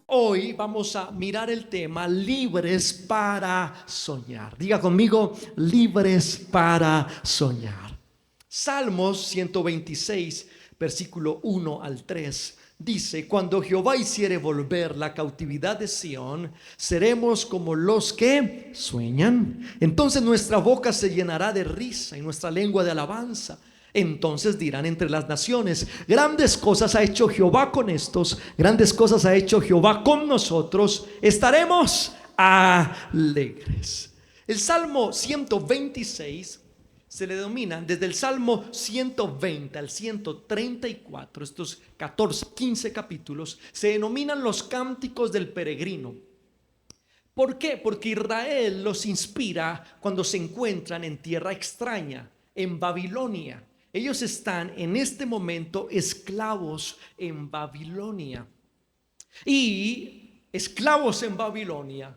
Hoy vamos a mirar el tema libres para soñar. Diga conmigo, libres para soñar. Salmos 126, versículo 1 al 3, dice: cuando Jehová hiciere volver la cautividad de Sión, seremos como los que sueñan. Entonces nuestra boca se llenará de risa y nuestra lengua de alabanza. Entonces dirán entre las naciones: grandes cosas ha hecho Jehová con estos, grandes cosas ha hecho Jehová con nosotros, estaremos alegres. El Salmo 126 se le denomina, desde el Salmo 120 al 134, estos 15 capítulos, se denominan los cánticos del peregrino. ¿Por qué? Porque Israel los inspira cuando se encuentran en tierra extraña, en Babilonia. Ellos están en este momento esclavos en Babilonia. Y esclavos en Babilonia,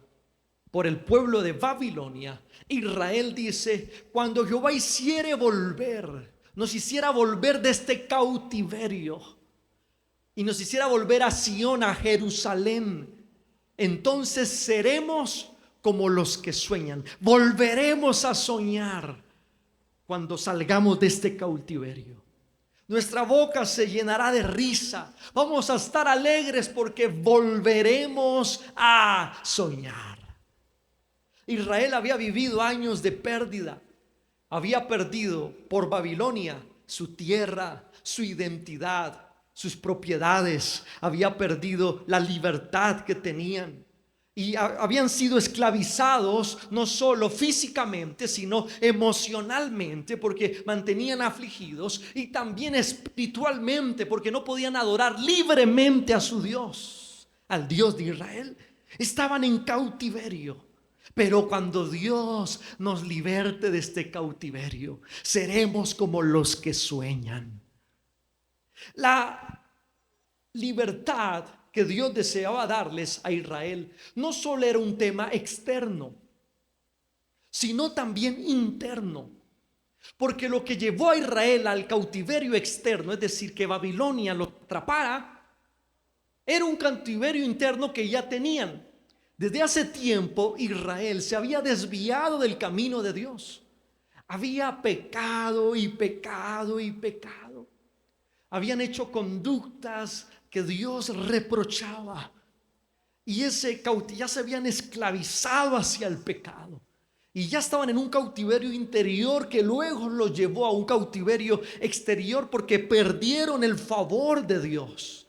por el pueblo de Babilonia, Israel dice: cuando Jehová hiciere volver, nos hiciera volver de este cautiverio y nos hiciera volver a Sión, a Jerusalén, entonces seremos como los que sueñan. Volveremos a soñar cuando salgamos de este cautiverio. Nuestra boca se llenará de risa. Vamos a estar alegres porque volveremos a soñar. Israel había vivido años de pérdida. Había perdido por Babilonia su tierra, su identidad, sus propiedades. Había perdido la libertad que tenían. Y habían sido esclavizados no solo físicamente, sino emocionalmente, porque mantenían afligidos, y también espiritualmente, porque no podían adorar libremente a su Dios, al Dios de Israel. Estaban en cautiverio. Pero cuando Dios nos liberte de este cautiverio, seremos como los que sueñan. La libertad que Dios deseaba darles a Israel no solo era un tema externo, sino también interno. Porque lo que llevó a Israel al cautiverio externo, es decir, que Babilonia lo atrapara, era un cautiverio interno que ya tenían. Desde hace tiempo Israel se había desviado del camino de Dios. Había pecado y pecado y pecado. Habían hecho conductas que Dios reprochaba, y ya se habían esclavizado hacia el pecado, y ya estaban en un cautiverio interior que luego los llevó a un cautiverio exterior, porque perdieron el favor de Dios.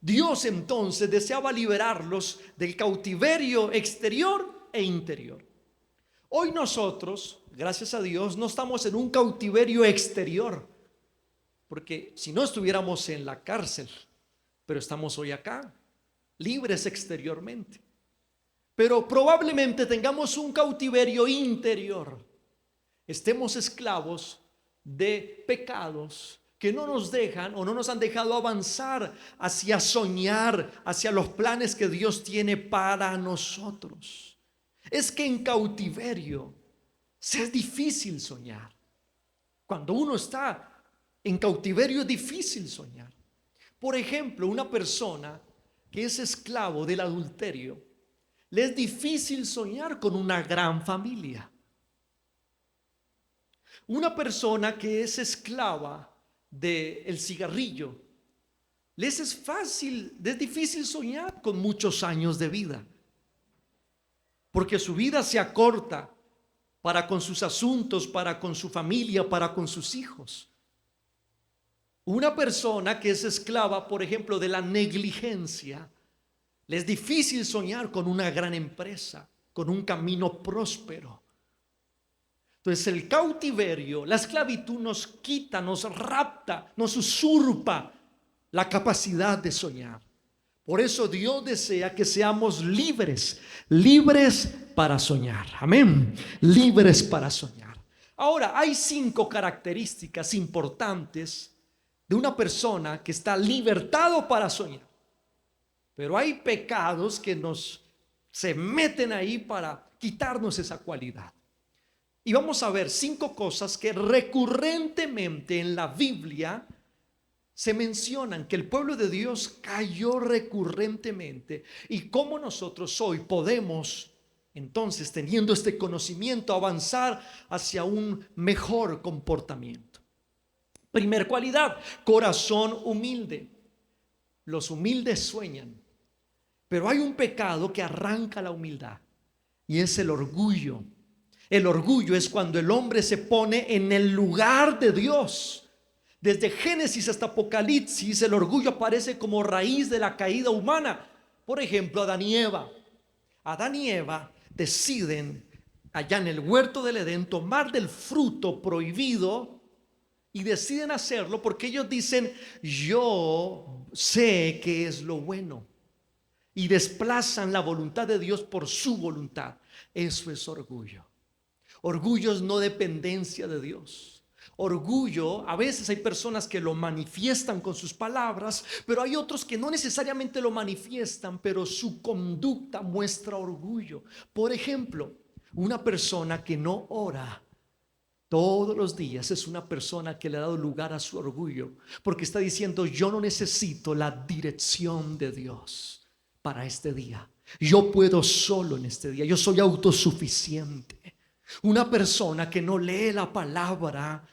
Dios entonces deseaba liberarlos del cautiverio exterior e interior. Hoy nosotros, gracias a Dios, no estamos en un cautiverio exterior, porque si no estuviéramos en la cárcel. Pero estamos hoy acá, libres exteriormente. Pero probablemente tengamos un cautiverio interior. Estemos esclavos de pecados que no nos dejan o no nos han dejado avanzar hacia soñar, hacia los planes que Dios tiene para nosotros. Es que en cautiverio es difícil soñar. Cuando uno está en cautiverio es difícil soñar. Por ejemplo, una persona que es esclavo del adulterio, le es difícil soñar con una gran familia. Una persona que es esclava del cigarrillo, es difícil soñar con muchos años de vida, porque su vida se acorta para con sus asuntos, para con su familia, para con sus hijos. Una persona que es esclava, por ejemplo, de la negligencia, le es difícil soñar con una gran empresa, con un camino próspero. Entonces el cautiverio, la esclavitud nos quita, nos rapta, nos usurpa la capacidad de soñar. Por eso Dios desea que seamos libres, libres para soñar. Amén. Libres para soñar. Ahora, hay 5 características importantes de una persona que está libertado para soñar. Pero hay pecados que se meten ahí para quitarnos esa cualidad. Y vamos a ver 5 cosas que recurrentemente en la Biblia se mencionan, que el pueblo de Dios cayó recurrentemente, y cómo nosotros hoy podemos, entonces, teniendo este conocimiento, avanzar hacia un mejor comportamiento. Primer cualidad: corazón humilde. Los humildes sueñan, pero hay un pecado que arranca la humildad, y es el orgullo. El orgullo es cuando el hombre se pone en el lugar de Dios. Desde Génesis hasta Apocalipsis, el orgullo aparece como raíz de la caída humana. Por ejemplo, Adán y Eva. Adán y Eva deciden allá en el huerto del Edén tomar del fruto prohibido, y deciden hacerlo porque ellos dicen: yo sé que es lo bueno, y desplazan la voluntad de Dios por su voluntad. Eso es orgullo. Orgullo es no dependencia de Dios. Orgullo, a veces hay personas que lo manifiestan con sus palabras, pero hay otros que no necesariamente lo manifiestan, pero su conducta muestra orgullo. Por ejemplo, una persona que no ora todos los días es una persona que le ha dado lugar a su orgullo, porque está diciendo: yo no necesito la dirección de Dios para este día. Yo puedo solo en este día. Yo soy autosuficiente. Una persona que no lee la palabra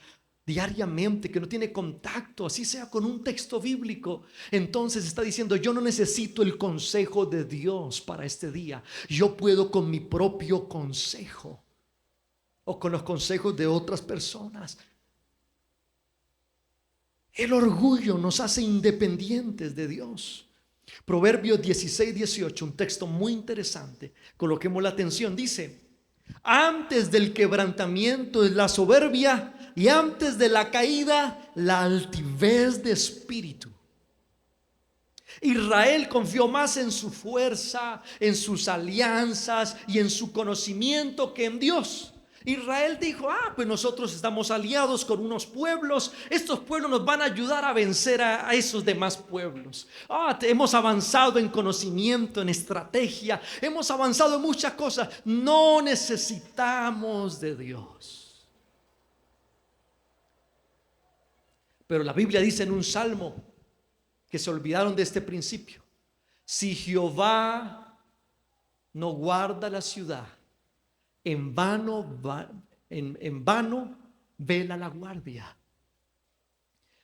diariamente, que no tiene contacto, así sea con un texto bíblico, entonces está diciendo: yo no necesito el consejo de Dios para este día. Yo puedo con mi propio consejo o con los consejos de otras personas. El orgullo nos hace independientes de Dios. Proverbios 16:18, un texto muy interesante. Coloquemos la atención. Dice: antes del quebrantamiento es la soberbia, y antes de la caída la altivez de espíritu. Israel confió más en su fuerza, en sus alianzas y en su conocimiento que en Dios. Israel dijo: pues nosotros estamos aliados con unos pueblos, estos pueblos nos van a ayudar a vencer a esos demás pueblos. Hemos avanzado en conocimiento, en estrategia, hemos avanzado en muchas cosas, no necesitamos de Dios. Pero la Biblia dice en un salmo que se olvidaron de este principio: si Jehová no guarda la ciudad, en vano vela la guardia.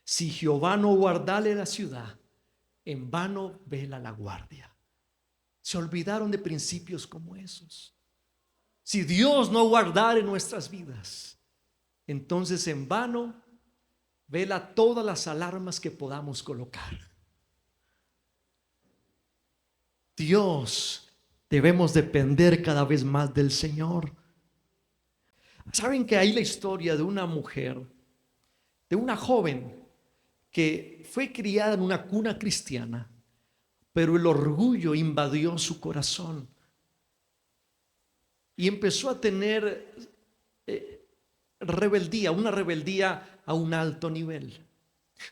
Si Jehová no guardare la ciudad, en vano vela la guardia. Se olvidaron de principios como esos. Si Dios no guardare nuestras vidas, entonces en vano vela todas las alarmas que podamos colocar. Dios, debemos depender cada vez más del Señor. Saben que hay la historia de una mujer, de una joven que fue criada en una cuna cristiana, pero el orgullo invadió su corazón y empezó a tener rebeldía, una rebeldía a un alto nivel.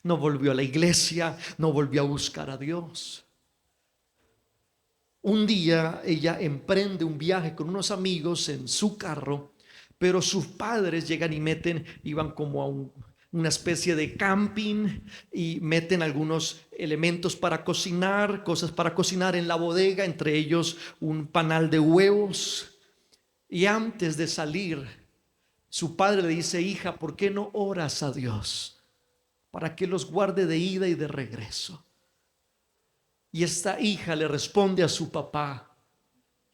No volvió a la iglesia, no volvió a buscar a Dios. Un día ella emprende un viaje con unos amigos en su carro, pero sus padres llegan y iban como a una especie de camping, y meten algunos elementos para cocinar, cosas para cocinar en la bodega, entre ellos un panal de huevos. Y antes de salir, su padre le dice: hija, ¿por qué no oras a Dios para que los guarde de ida y de regreso? Y esta hija le responde a su papá: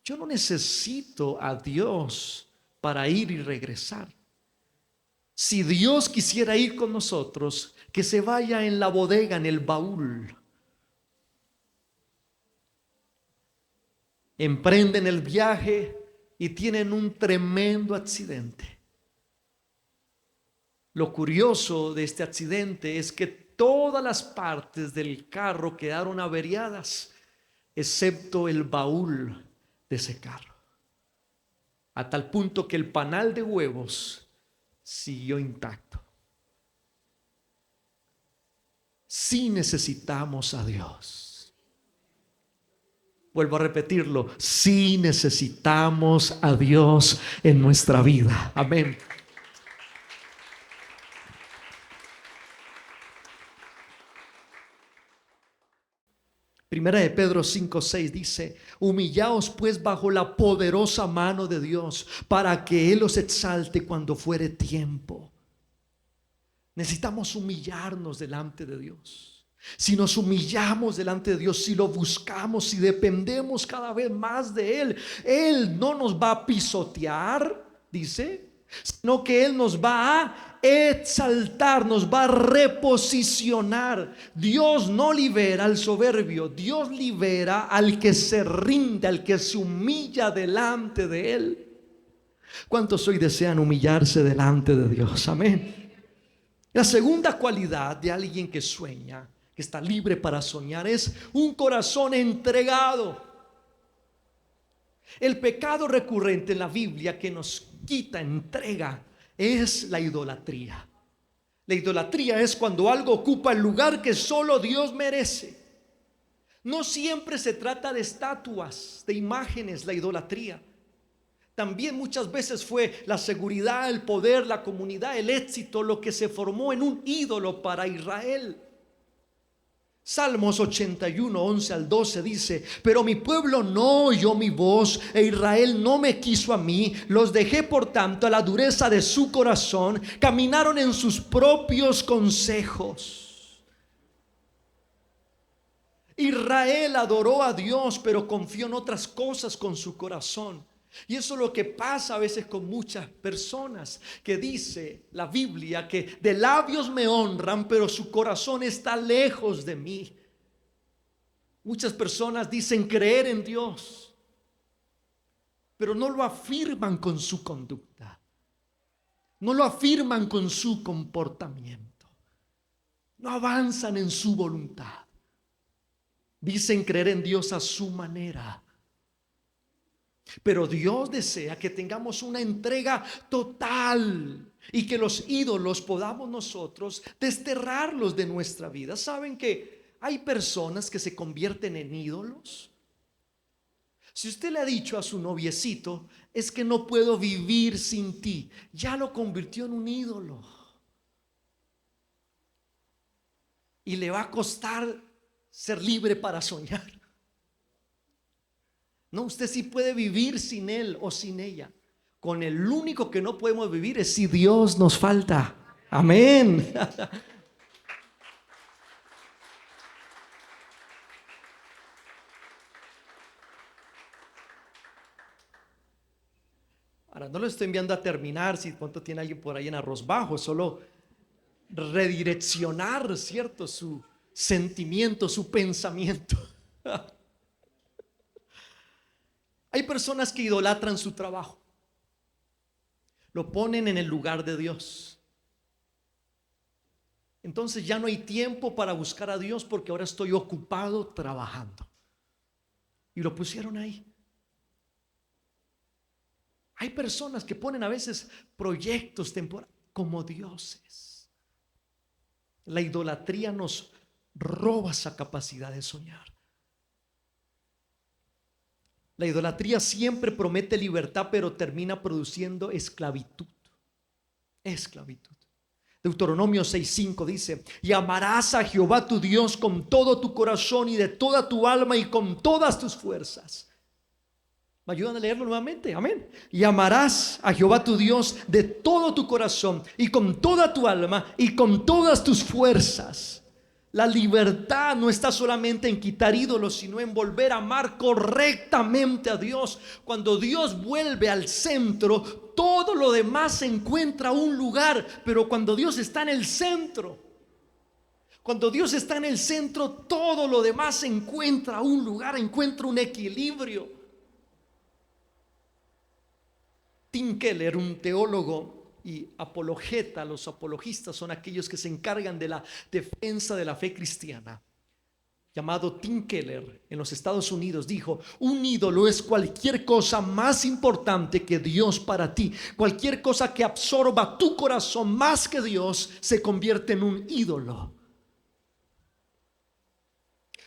yo no necesito a Dios para ir y regresar. Si Dios quisiera ir con nosotros, que se vaya en la bodega, en el baúl. Emprenden el viaje y tienen un tremendo accidente. Lo curioso de este accidente es que todas las partes del carro quedaron averiadas, excepto el baúl de ese carro, a tal punto que el panal de huevos siguió intacto. Sí necesitamos a Dios. Vuelvo a repetirlo, sí necesitamos a Dios en nuestra vida. Amén. Primera de Pedro 5:6 dice: humillaos pues bajo la poderosa mano de Dios, para que Él os exalte cuando fuere tiempo. Necesitamos humillarnos delante de Dios. Si nos humillamos delante de Dios, si lo buscamos, si dependemos cada vez más de Él, Él no nos va a pisotear, dice, sino que Él nos va a exaltar, nos va a reposicionar. Dios no libera al soberbio, Dios libera al que se rinde, al que se humilla delante de Él. ¿Cuántos hoy desean humillarse delante de Dios? Amén. La segunda cualidad de alguien que sueña, que está libre para soñar, es un corazón entregado. El pecado recurrente en la Biblia que nos quita entrega es la idolatría. La idolatría es cuando algo ocupa el lugar que solo Dios merece. No siempre se trata de estatuas, de imágenes, la idolatría. También muchas veces fue la seguridad, el poder, la comunidad, el éxito, lo que se formó en un ídolo para Israel. Salmos 81, 11 al 12 dice: pero mi pueblo no oyó mi voz, e Israel no me quiso a mí. Los dejé por tanto a la dureza de su corazón, caminaron en sus propios consejos. Israel adoró a Dios, pero confió en otras cosas con su corazón. Y eso es lo que pasa a veces con muchas personas, que dice la Biblia que de labios me honran, pero su corazón está lejos de mí. Muchas personas dicen creer en Dios, pero no lo afirman con su conducta, no lo afirman con su comportamiento, no avanzan en su voluntad. Dicen creer en Dios a su manera. Pero Dios desea que tengamos una entrega total y que los ídolos podamos nosotros desterrarlos de nuestra vida. ¿Saben que hay personas que se convierten en ídolos? Si usted le ha dicho a su noviecito: es que no puedo vivir sin ti, ya lo convirtió en un ídolo. Y le va a costar ser libre para soñar. No, usted sí puede vivir sin él o sin ella. Con el único que no podemos vivir es si Dios nos falta. Amén. Ahora, no lo estoy enviando a terminar si pronto tiene alguien por ahí en arroz bajo, solo redireccionar, ¿cierto?, su sentimiento, su pensamiento. Hay personas que idolatran su trabajo, lo ponen en el lugar de Dios. Entonces ya no hay tiempo para buscar a Dios porque ahora estoy ocupado trabajando. Y lo pusieron ahí. Hay personas que ponen a veces proyectos temporales como dioses. La idolatría nos roba esa capacidad de soñar. La idolatría siempre promete libertad, pero termina produciendo esclavitud. Esclavitud. Deuteronomio 6:5 dice: y amarás a Jehová tu Dios con todo tu corazón y de toda tu alma y con todas tus fuerzas. ¿Me ayudan a leerlo nuevamente? Amén. Y amarás a Jehová tu Dios de todo tu corazón y con toda tu alma y con todas tus fuerzas. La libertad no está solamente en quitar ídolos, sino en volver a amar correctamente a Dios. Cuando Dios vuelve al centro, todo lo demás encuentra un lugar. Pero cuando Dios está en el centro, cuando Dios está en el centro, todo lo demás encuentra un lugar, encuentra un equilibrio. Tim Keller, un teólogo y apologeta, los apologistas son aquellos que se encargan de la defensa de la fe cristiana, llamado Tim Keller, en los Estados Unidos, dijo: un ídolo es cualquier cosa más importante que Dios para ti. Cualquier cosa que absorba tu corazón más que Dios se convierte en un ídolo.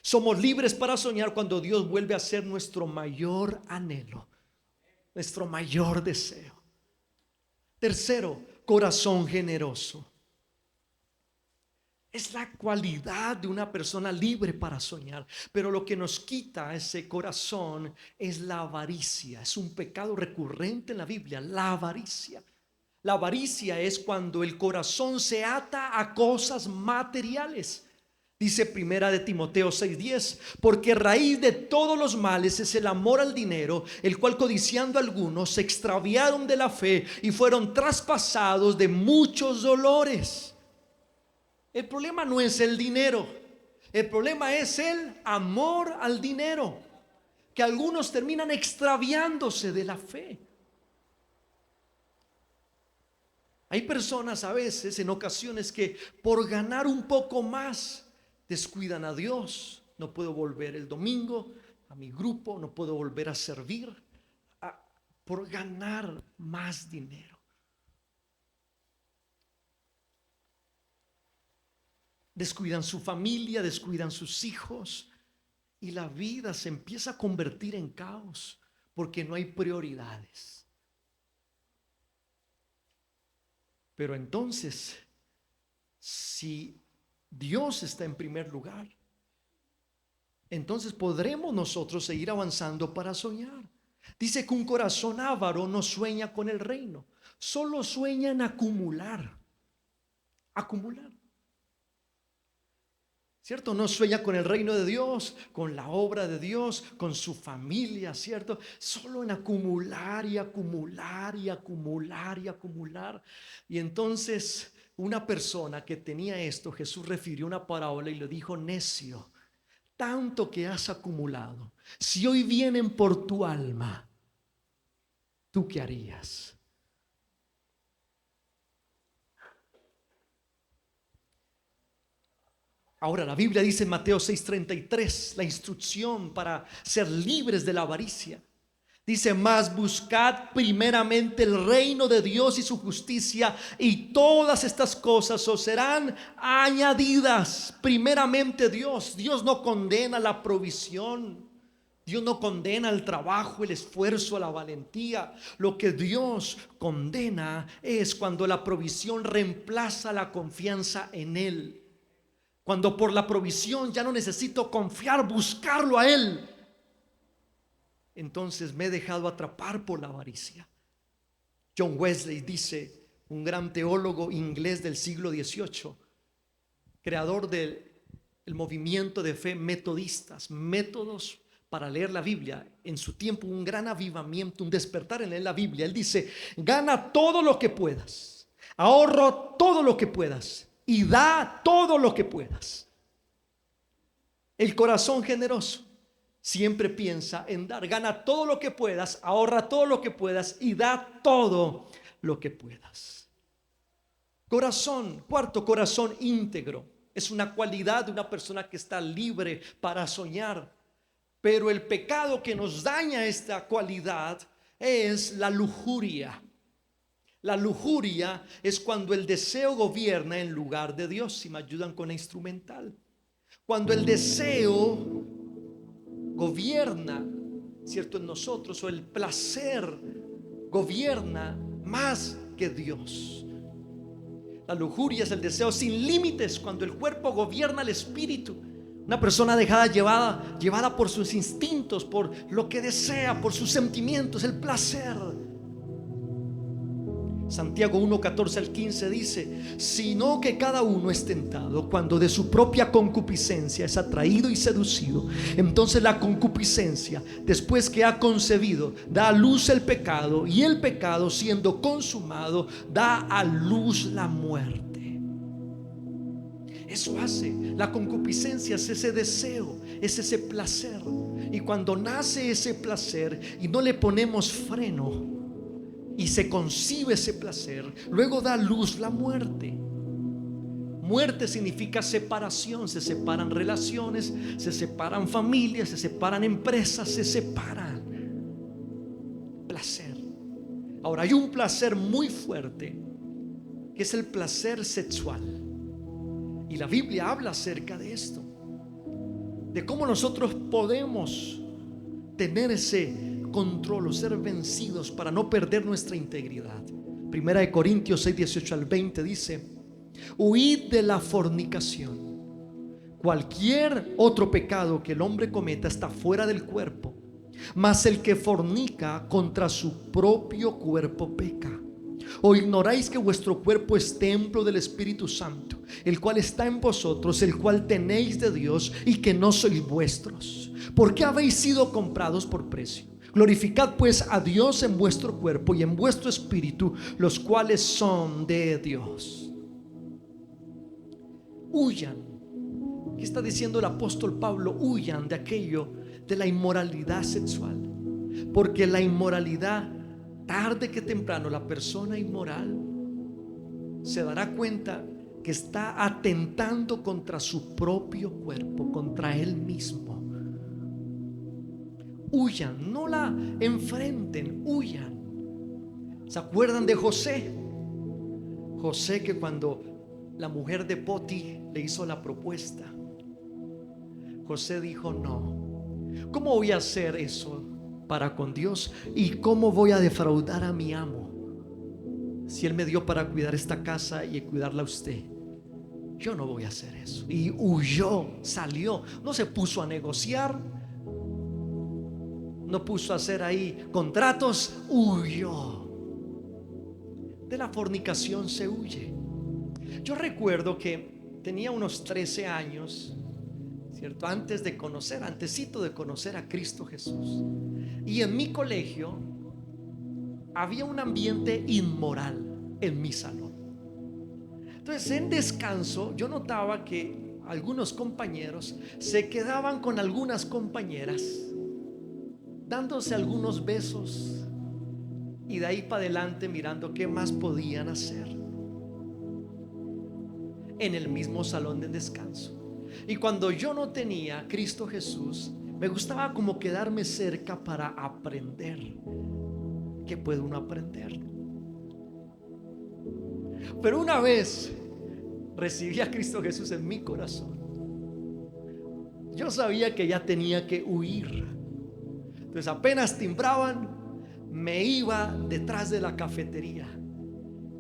Somos libres para soñar cuando Dios vuelve a ser nuestro mayor anhelo, nuestro mayor deseo. Tercero, corazón generoso. Es la cualidad de una persona libre para soñar, pero lo que nos quita ese corazón es la avaricia. Es un pecado recurrente en la Biblia, la avaricia. La avaricia es cuando el corazón se ata a cosas materiales. Dice primera de Timoteo 6:10, porque raíz de todos los males es el amor al dinero, el cual codiciando algunos se extraviaron de la fe y fueron traspasados de muchos dolores. El problema no es el dinero, el problema es el amor al dinero, que algunos terminan extraviándose de la fe. Hay personas a veces, en ocasiones, que por ganar un poco más descuidan a Dios. No puedo volver el domingo a mi grupo, no puedo volver a servir por ganar más dinero. Descuidan su familia, descuidan sus hijos, y la vida se empieza a convertir en caos porque no hay prioridades. Pero entonces, si Dios está en primer lugar, entonces podremos nosotros seguir avanzando para soñar. Dice que un corazón avaro no sueña con el reino, solo sueña en acumular. ¿Cierto? No sueña con el reino de Dios, con la obra de Dios, con su familia, ¿cierto? Solo en acumular y acumular y acumular y acumular. Y entonces una persona que tenía esto, Jesús refirió una parábola y le dijo: necio, tanto que has acumulado, si hoy vienen por tu alma, ¿tú qué harías? Ahora la Biblia dice en Mateo 6:33 la instrucción para ser libres de la avaricia. Dice: mas buscad primeramente el reino de Dios y su justicia, y todas estas cosas os serán añadidas. Primeramente Dios. Dios no condena la provisión, Dios no condena el trabajo, el esfuerzo, la valentía. Lo que Dios condena es cuando la provisión reemplaza la confianza en Él. Cuando por la provisión ya no necesito confiar, buscarlo a Él, entonces me he dejado atrapar por la avaricia. John Wesley dice, un gran teólogo inglés del siglo XVIII, creador del movimiento de fe metodistas, métodos para leer la Biblia. En su tiempo un gran avivamiento, un despertar en leer la Biblia. Él dice: gana todo lo que puedas, ahorra todo lo que puedas y da todo lo que puedas. El corazón generoso siempre piensa en dar. Gana todo lo que puedas, ahorra todo lo que puedas y da todo lo que puedas. Corazón, cuarto, corazón íntegro. Es una cualidad de una persona que está libre para soñar. Pero el pecado que nos daña esta cualidad es la lujuria. La lujuria es cuando el deseo gobierna en lugar de Dios. Si me ayudan con la instrumental. Cuando el deseo gobierna, ¿cierto?, en nosotros, o el placer gobierna más que Dios. La lujuria es el deseo sin límites, cuando el cuerpo gobierna el espíritu. Una persona dejada, llevada por sus instintos, por lo que desea, por sus sentimientos, el placer. Santiago 1:14-15 dice: sino que cada uno es tentado cuando de su propia concupiscencia es atraído y seducido. Entonces la concupiscencia, después que ha concebido, da a luz el pecado, y el pecado, siendo consumado, da a luz la muerte. Eso hace la concupiscencia, es ese deseo, es ese placer. Y cuando nace ese placer y no le ponemos freno y se concibe ese placer, luego da a luz la muerte. Muerte significa separación. Se separan relaciones, se separan familias, se separan empresas, se separan. Placer. Ahora hay un placer muy fuerte, que es el placer sexual, y la Biblia habla acerca de esto. de cómo nosotros podemos tener ese control o ser vencidos para no perder nuestra integridad. Primera de Corintios 6, 18 al 20 dice: huid de la fornicación. Cualquier otro pecado que el hombre cometa está fuera del cuerpo, mas el que fornica contra su propio cuerpo peca. ¿O ignoráis que vuestro cuerpo es templo del Espíritu Santo, el cual está en vosotros, el cual tenéis de Dios, y que no sois vuestros? Porque habéis sido comprados por precio. Glorificad pues a Dios en vuestro cuerpo y en vuestro espíritu, los cuales son de Dios. Huyan. ¿Qué está diciendo el apóstol Pablo? Huyan de aquello, de la inmoralidad sexual. Porque la inmoralidad, tarde que temprano, la persona inmoral se dará cuenta que está atentando contra su propio cuerpo, contra él mismo. Huyan, no la enfrenten, huyan. ¿Se acuerdan de José? José, que cuando la mujer de Poti le hizo la propuesta, José dijo: no, ¿cómo voy a hacer eso para con Dios? ¿Y cómo voy a defraudar a mi amo si él me dio para cuidar esta casa y cuidarla a usted? Yo no voy a hacer eso. Y huyó, salió, no se puso a negociar, no puso a hacer ahí contratos, huyó. De la fornicación se huye. Yo recuerdo que tenía unos 13 años, ¿cierto? Antesito de conocer a Cristo Jesús. Y en mi colegio había un ambiente inmoral en mi salón. Entonces, en descanso, yo notaba que algunos compañeros se quedaban con algunas compañeras, dándose algunos besos, y de ahí para adelante mirando qué más podían hacer en el mismo salón de descanso. Y cuando yo no tenía a Cristo Jesús, me gustaba como quedarme cerca para aprender. ¿Qué puede uno aprender? Pero una vez recibí a Cristo Jesús en mi corazón, yo sabía que ya tenía que huir. Entonces, apenas timbraban, me iba detrás de la cafetería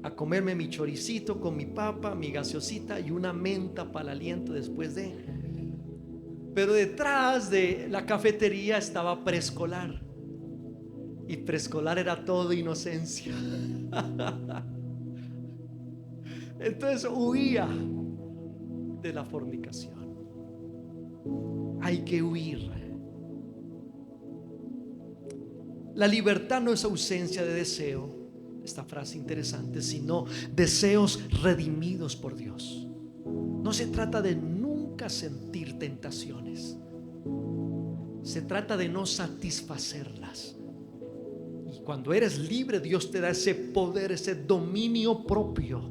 a comerme mi choricito con mi papa, mi gaseosita y una menta para el aliento después de. Pero detrás de la cafetería estaba preescolar, y preescolar era todo inocencia. Entonces huía de la fornicación. Hay que huir. La libertad no es ausencia de deseo, esta frase interesante, sino deseos redimidos por Dios. No se trata de nunca sentir tentaciones, se trata de no satisfacerlas. Y cuando eres libre, Dios te da ese poder, ese dominio propio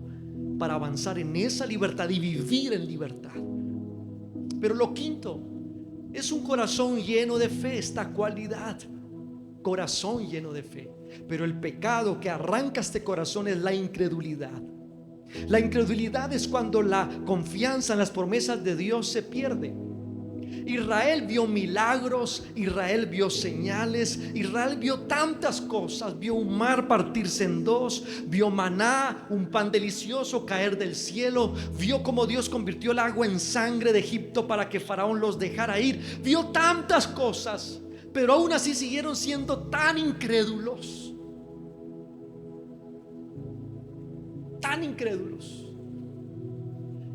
para avanzar en esa libertad y vivir en libertad. Pero lo quinto es un corazón lleno de fe, esta cualidad. Corazón lleno de fe. Pero el pecado que arranca este corazón es la incredulidad. La incredulidad es cuando la confianza en las promesas de Dios se pierde. Israel vio milagros, Israel vio señales, Israel vio tantas cosas. Vio un mar partirse en dos, vio maná, un pan delicioso caer del cielo, vio cómo Dios convirtió el agua en sangre de Egipto para que Faraón los dejara ir. Vio tantas cosas, pero aún así siguieron siendo tan incrédulos, tan incrédulos.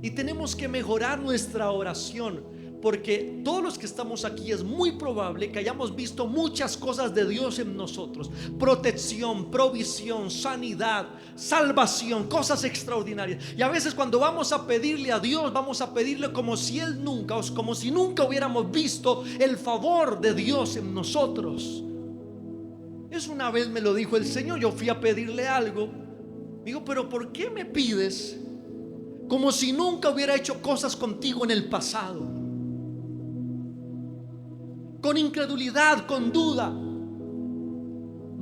Y tenemos que mejorar nuestra oración, porque todos los que estamos aquí es muy probable que hayamos visto muchas cosas de Dios en nosotros: protección, provisión, sanidad, salvación, cosas extraordinarias. Y a veces cuando vamos a pedirle a Dios, vamos a pedirle como si Él nunca, o como si nunca hubiéramos visto el favor de Dios en nosotros. Es una vez me lo dijo el Señor, yo fui a pedirle algo. Digo, pero ¿por qué me pides como si nunca hubiera hecho cosas contigo en el pasado? Con incredulidad, con duda.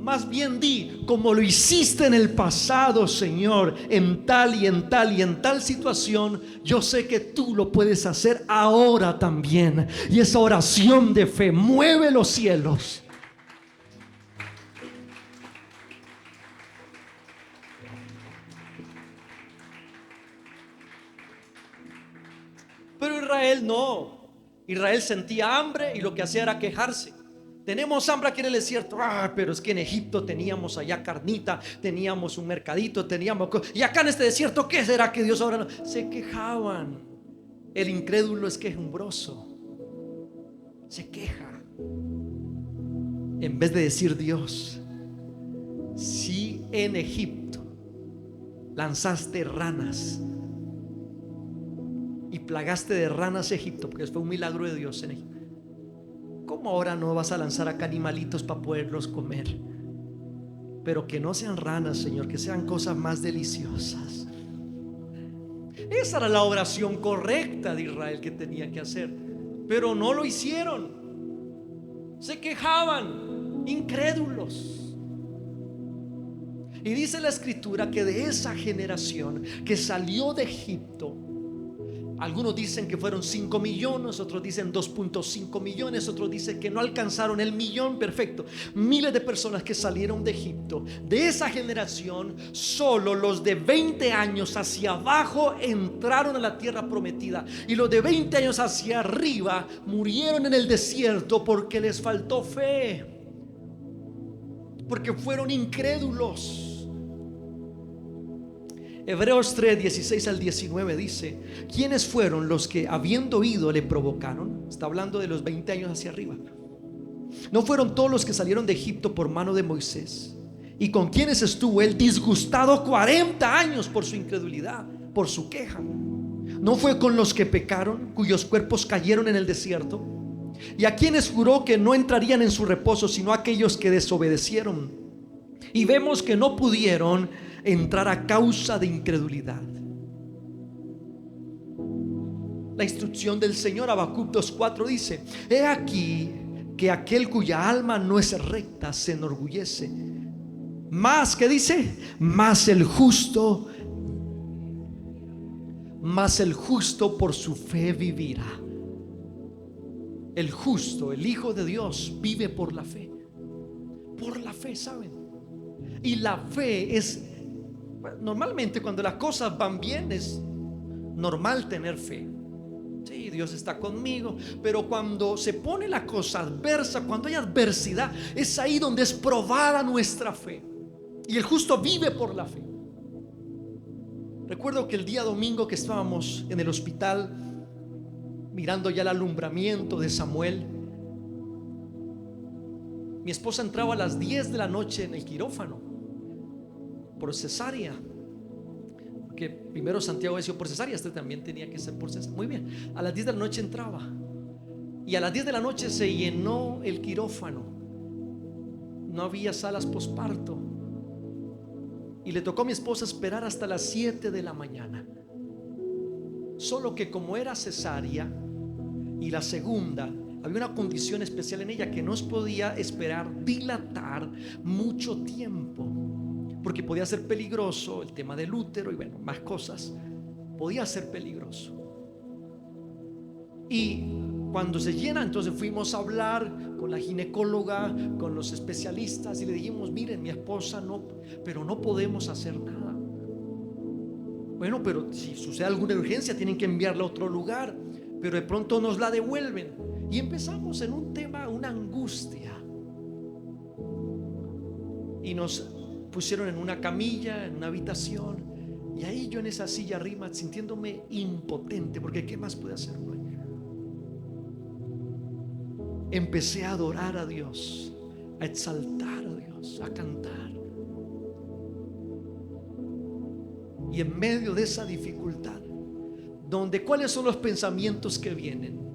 Más bien di, como lo hiciste en el pasado, Señor, en tal y en tal y en tal situación, yo sé que tú lo puedes hacer ahora también. Y esa oración de fe mueve los cielos. Pero Israel no. Israel sentía hambre y lo que hacía era quejarse. Tenemos hambre aquí en el desierto. Pero es que en Egipto teníamos allá carnita, teníamos un mercadito, y acá en este desierto, ¿qué será que Dios ahora no? Se quejaban. El incrédulo es quejumbroso, se queja. En vez de decir: Dios, si en Egipto lanzaste ranas y plagaste de ranas a Egipto, porque fue un milagro de Dios en Egipto, ¿cómo ahora no vas a lanzar acá animalitos para poderlos comer? Pero que no sean ranas, Señor, que sean cosas más deliciosas. Esa era la oración correcta de Israel que tenía que hacer, pero no lo hicieron. Se quejaban, incrédulos. Y dice la escritura que de esa generación que salió de Egipto, algunos dicen que fueron 5 millones, otros dicen 2.5 millones, otros dicen que no alcanzaron el millón. Perfecto, miles de personas que salieron de Egipto. De esa generación, solo los de 20 años hacia abajo entraron a la tierra prometida, y los de 20 años hacia arriba murieron en el desierto porque les faltó fe, porque fueron incrédulos. Hebreos 3, 16 al 19 dice: ¿quiénes fueron los que, habiendo oído, le provocaron? Está hablando de los 20 años hacia arriba. ¿No fueron todos los que salieron de Egipto por mano de Moisés? ¿Y con quienes estuvo él disgustado 40 años por su incredulidad, por su queja? ¿No fue con los que pecaron, cuyos cuerpos cayeron en el desierto? ¿Y a quienes juró que no entrarían en su reposo, sino a aquellos que desobedecieron? Y vemos que no pudieron entrar a causa de incredulidad. La instrucción del Señor, Habacuc 2:4 dice: he aquí que aquel cuya alma no es recta se enorgullece, más, ¿qué dice? Más el justo por su fe vivirá. El justo, el Hijo de Dios, vive por la fe. Por la fe, ¿saben? Y la fe es, normalmente cuando las cosas van bien, es normal tener fe. Sí, Dios está conmigo. Pero cuando se pone la cosa adversa, cuando hay adversidad, es ahí donde es probada nuestra fe. Y el justo vive por la fe. Recuerdo que el día domingo que estábamos en el hospital, mirando ya el alumbramiento de Samuel, mi esposa entraba a las 10 de la noche en el quirófano por cesárea, que primero Santiago decía por cesárea, este también tenía que ser por cesárea. Muy bien, a las 10 de la noche entraba, y a las 10 de la noche se llenó el quirófano. No había salas posparto, y le tocó a mi esposa esperar hasta las 7 de la mañana. Solo que como era cesárea y la segunda, había una condición especial en ella, que no podía esperar dilatar mucho tiempo, porque podía ser peligroso el tema del útero y bueno, más cosas. Podía ser peligroso. Y cuando se llena, entonces fuimos a hablar con la ginecóloga, con los especialistas, y le dijimos: miren, mi esposa no, pero no podemos hacer nada. Bueno, pero si sucede alguna urgencia tienen que enviarla a otro lugar, pero de pronto nos la devuelven. Y empezamos en un tema, una angustia, y nos pusieron en una camilla, en una habitación, y ahí yo en esa silla arriba sintiéndome impotente, porque ¿qué más puede hacer uno? Empecé a adorar a Dios, a exaltar a Dios, a cantar. Y en medio de esa dificultad, donde ¿cuáles son los pensamientos que vienen?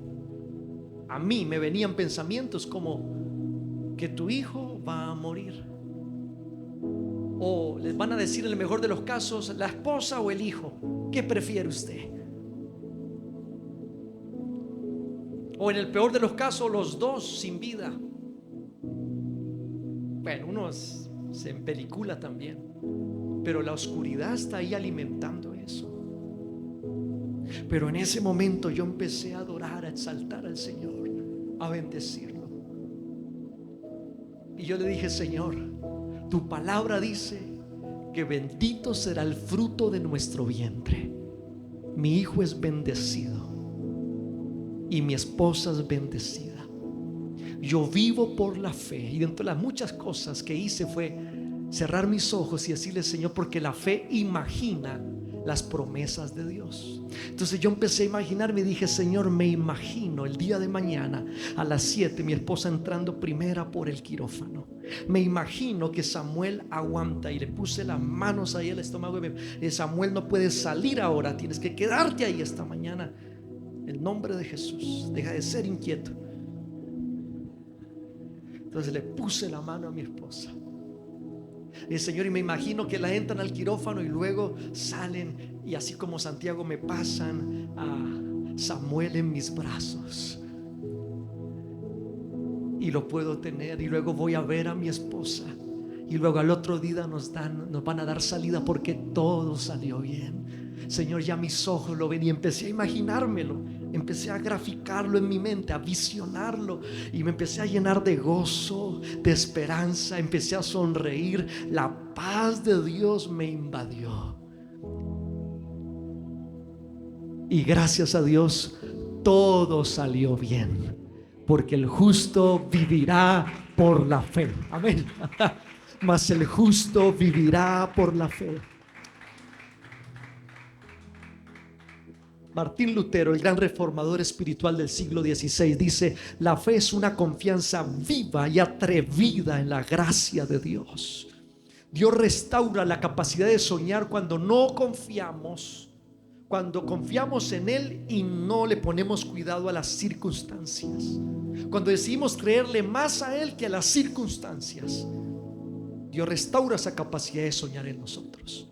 A mí me venían pensamientos como que tu hijo va a morir, o les van a decir en el mejor de los casos, la esposa o el hijo, ¿qué prefiere usted? O en el peor de los casos, los dos sin vida. Bueno, se empelicula también, pero la oscuridad está ahí alimentando eso. Pero en ese momento yo empecé a adorar, a exaltar al Señor, a bendecirlo. Y yo le dije: Señor, tu palabra dice que bendito será el fruto de nuestro vientre. Mi hijo es bendecido y mi esposa es bendecida. Yo vivo por la fe. Y dentro de las muchas cosas que hice fue cerrar mis ojos y decirle: Señor, porque la fe imagina las promesas de Dios. Entonces yo empecé a imaginarme y dije: Señor, me imagino el día de mañana a las 7 mi esposa entrando primera por el quirófano. Me imagino que Samuel aguanta, y le puse las manos ahí al estómago y Samuel, no puedes salir ahora, tienes que quedarte ahí esta mañana. En nombre de Jesús, deja de ser inquieto. Entonces le puse la mano a mi esposa. Y el Señor, y me imagino que la entran al quirófano y luego salen, y así como Santiago me pasan a Samuel en mis brazos y lo puedo tener, y luego voy a ver a mi esposa, y luego al otro día nos van a dar salida porque todo salió bien. Señor, ya mis ojos lo ven, y empecé a imaginármelo, empecé a graficarlo en mi mente, a visionarlo, y me empecé a llenar de gozo, de esperanza, empecé a sonreír. La paz de Dios me invadió, y gracias a Dios todo salió bien, porque el justo vivirá por la fe. Amén. Mas el justo vivirá por la fe. Martín Lutero, el gran reformador espiritual del siglo XVI, dice: la fe es una confianza viva y atrevida en la gracia de Dios. Dios restaura la capacidad de soñar cuando no confiamos, cuando confiamos en Él y no le ponemos cuidado a las circunstancias. Cuando decidimos creerle más a Él que a las circunstancias, Dios restaura esa capacidad de soñar en nosotros.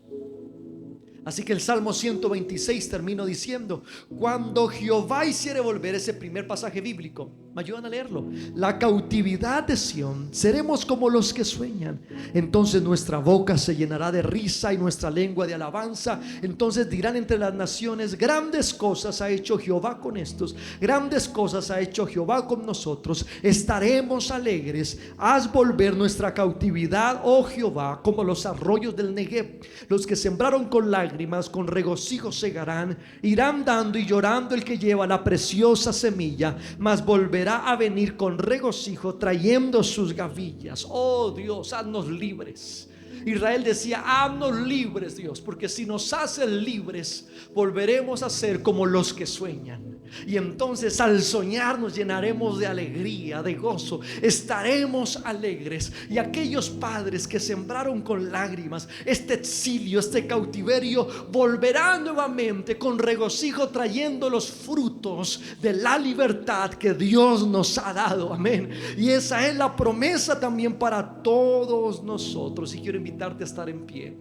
Así que el Salmo 126 termino diciendo: cuando Jehová hiciere volver, ese primer pasaje bíblico, ¿me ayudan a leerlo? La cautividad de Sión, seremos como los que sueñan. Entonces nuestra boca se llenará de risa y nuestra lengua de alabanza. Entonces dirán entre las naciones: grandes cosas ha hecho Jehová con estos, grandes cosas ha hecho Jehová con nosotros. Estaremos alegres. Haz volver nuestra cautividad, oh Jehová, como los arroyos del Negev. Los que sembraron con lágrimas, con regocijo segarán. Irán dando y llorando el que lleva la preciosa semilla, mas volverá a venir con regocijo trayendo sus gavillas. Oh Dios, haznos libres. Israel decía: haznos libres, Dios, porque si nos haces libres, volveremos a ser como los que sueñan. Y entonces al soñar nos llenaremos de alegría, de gozo, estaremos alegres. Y aquellos padres que sembraron con lágrimas este exilio, este cautiverio, volverán nuevamente con regocijo trayendo los frutos de la libertad que Dios nos ha dado. Amén. Y esa es la promesa también para todos nosotros. Y quiero invitarte a estar en pie.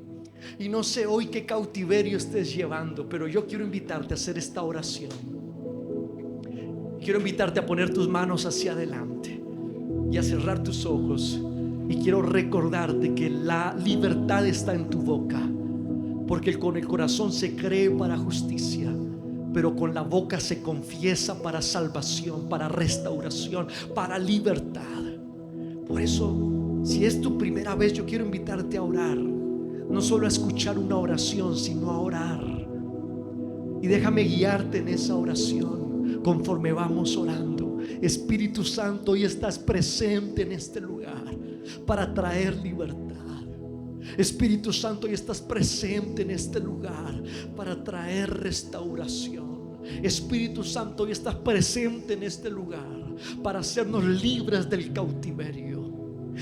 Y no sé hoy qué cautiverio estés llevando, pero yo quiero invitarte a hacer esta oración. Quiero invitarte a poner tus manos hacia adelante y a cerrar tus ojos. Y quiero recordarte que la libertad está en tu boca, porque con el corazón se cree para justicia, pero con la boca se confiesa para salvación, para restauración, para libertad. Por eso, si es tu primera vez, yo quiero invitarte a orar. No solo a escuchar una oración, sino a orar. Y déjame guiarte en esa oración conforme vamos orando. Espíritu Santo, hoy estás presente en este lugar para traer libertad. Espíritu Santo, hoy estás presente en este lugar para traer restauración. Espíritu Santo, hoy estás presente en este lugar para hacernos libres del cautiverio.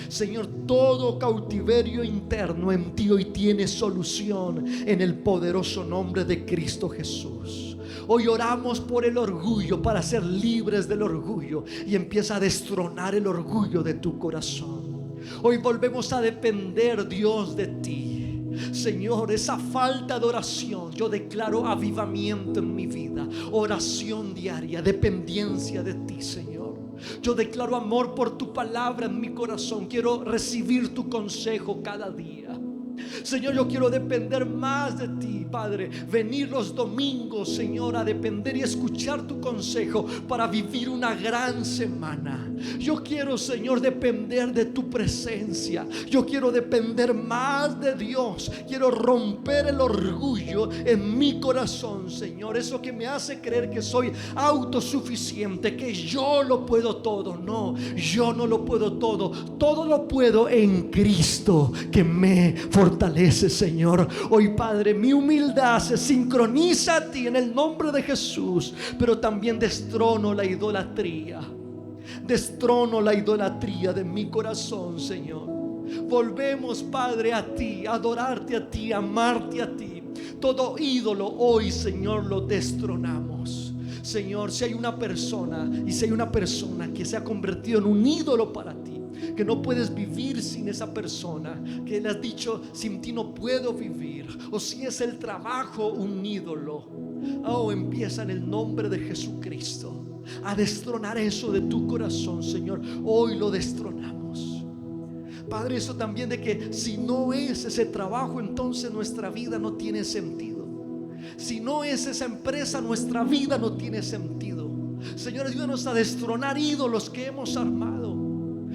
Señor, todo cautiverio interno en ti hoy tiene solución en el poderoso nombre de Cristo Jesús. Hoy oramos por el orgullo, para ser libres del orgullo, y empieza a destronar el orgullo de tu corazón. Hoy volvemos a depender, Dios, de ti. Señor, esa falta de oración, yo declaro avivamiento en mi vida, oración diaria, dependencia de ti, Señor. Yo declaro amor por tu palabra en mi corazón. Quiero recibir tu consejo cada día. Señor, yo quiero depender más de ti, Padre. Venir los domingos, Señor, a depender y escuchar tu consejo para vivir una gran semana. Yo quiero, Señor, depender de tu presencia. Yo quiero depender más de Dios. Quiero romper el orgullo en mi corazón, Señor. Eso que me hace creer que soy autosuficiente, que yo lo puedo todo. No, yo no lo puedo todo. Todo lo puedo en Cristo que me fortalece, Señor. Hoy, Padre, mi humildad se sincroniza a ti en el nombre de Jesús. Pero también destrono la idolatría. Destrono la idolatría de mi corazón, Señor. Volvemos, Padre, a ti, a adorarte a ti, a amarte a ti. Todo ídolo hoy, Señor, lo destronamos. Señor, si hay una persona que se ha convertido en un ídolo para ti, que no puedes vivir sin esa persona, que le has dicho, sin ti no puedo vivir, o si es el trabajo un ídolo, empieza en el nombre de Jesucristo a destronar eso de tu corazón, Señor. Hoy lo destronamos, Padre. Eso también de que si no es ese trabajo, entonces nuestra vida no tiene sentido. Si no es esa empresa, nuestra vida no tiene sentido. Señor, ayúdanos a destronar ídolos que hemos armado,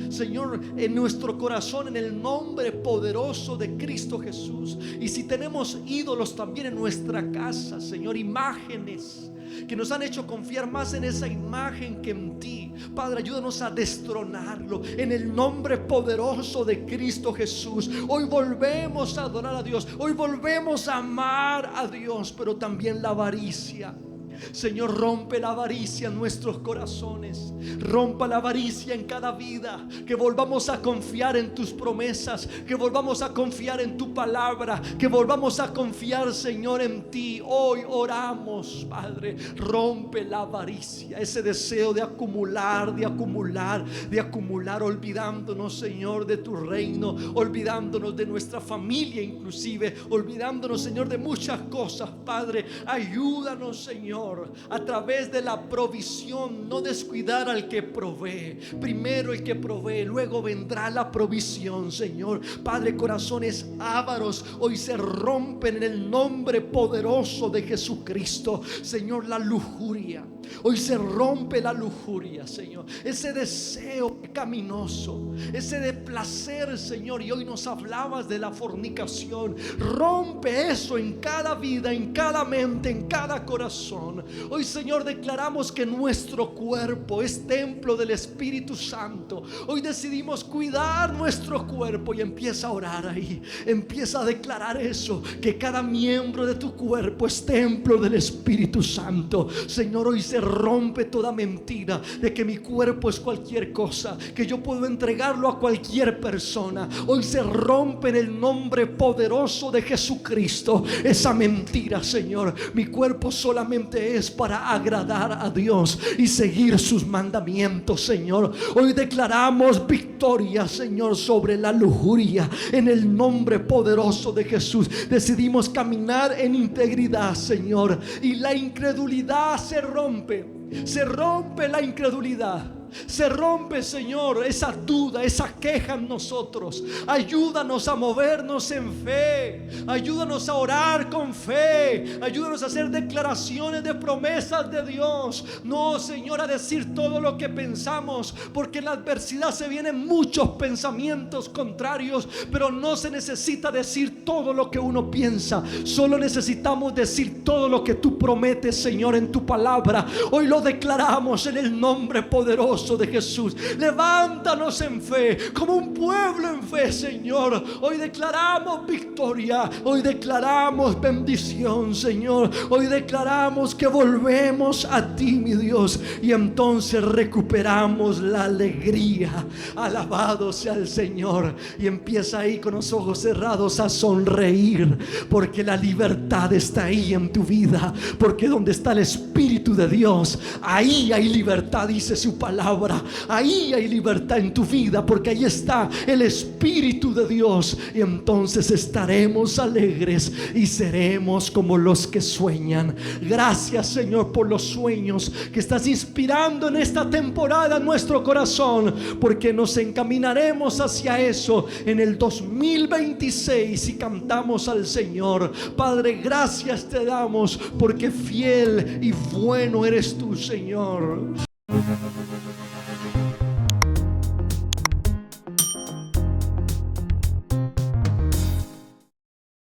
Señor, en nuestro corazón, en el nombre poderoso de Cristo Jesús. Y si tenemos ídolos también en nuestra casa, Señor, imágenes que nos han hecho confiar más en esa imagen que en ti, Padre, ayúdanos a destronarlo en el nombre poderoso de Cristo Jesús. Hoy volvemos a adorar a Dios, hoy volvemos a amar a Dios, pero también la avaricia. Señor, rompe la avaricia en nuestros corazones. Rompa la avaricia en cada vida. Que volvamos a confiar en tus promesas, que volvamos a confiar en tu palabra, que volvamos a confiar, Señor, en ti. Hoy oramos, Padre, rompe la avaricia, ese deseo de acumular, olvidándonos, Señor, de tu reino, olvidándonos de nuestra familia, inclusive olvidándonos, Señor, de muchas cosas. Padre, ayúdanos, Señor, a través de la provisión, no descuidar al que provee. Primero el que provee, luego vendrá la provisión, Señor. Padre, corazones ávaros hoy se rompen en el nombre poderoso de Jesucristo. Señor, la lujuria, hoy se rompe la lujuria, Señor. Ese deseo pecaminoso, ese de placer, Señor. Y hoy nos hablabas de la fornicación. Rompe eso en cada vida, en cada mente, en cada corazón. Hoy, Señor, declaramos que nuestro cuerpo es templo del Espíritu Santo. Hoy decidimos cuidar nuestro cuerpo y empieza a orar ahí. Empieza a declarar eso, que cada miembro de tu cuerpo es templo del Espíritu Santo. Señor, hoy se rompe toda mentira de que mi cuerpo es cualquier cosa, que yo puedo entregarlo a cualquier persona. Hoy se rompe en el nombre poderoso de Jesucristo esa mentira, Señor. Mi cuerpo solamente es para agradar a Dios y seguir sus mandamientos, Señor. Hoy declaramos victoria, Señor, sobre la lujuria en el nombre poderoso de Jesús. Decidimos caminar en integridad, Señor, y la incredulidad se rompe. Se rompe la incredulidad. Se rompe, Señor, esa duda, esa queja en nosotros. Ayúdanos a movernos en fe. Ayúdanos a orar con fe. Ayúdanos a hacer declaraciones de promesas de Dios. No, Señor, a decir todo lo que pensamos, porque en la adversidad se vienen muchos pensamientos contrarios. Pero no se necesita decir todo lo que uno piensa. Solo necesitamos decir todo lo que tú prometes, Señor, en tu palabra. Hoy lo declaramos en el nombre poderoso de Jesús. Levántanos en fe, como un pueblo en fe, Señor. Hoy declaramos victoria, hoy declaramos bendición, Señor. Hoy declaramos que volvemos a ti, mi Dios, y entonces recuperamos la alegría. Alabado sea el Señor. Y empieza ahí con los ojos cerrados a sonreír, porque la libertad está ahí en tu vida, porque donde está el Espíritu de Dios, ahí hay libertad, dice su palabra. palabra, ahí hay libertad en tu vida, porque ahí está el Espíritu de Dios. Y entonces estaremos alegres y seremos como los que sueñan. Gracias, Señor, por los sueños que estás inspirando en esta temporada en nuestro corazón, porque nos encaminaremos hacia eso en el 2026 y cantamos al Señor. Padre, gracias te damos, porque fiel y bueno eres tú, Señor.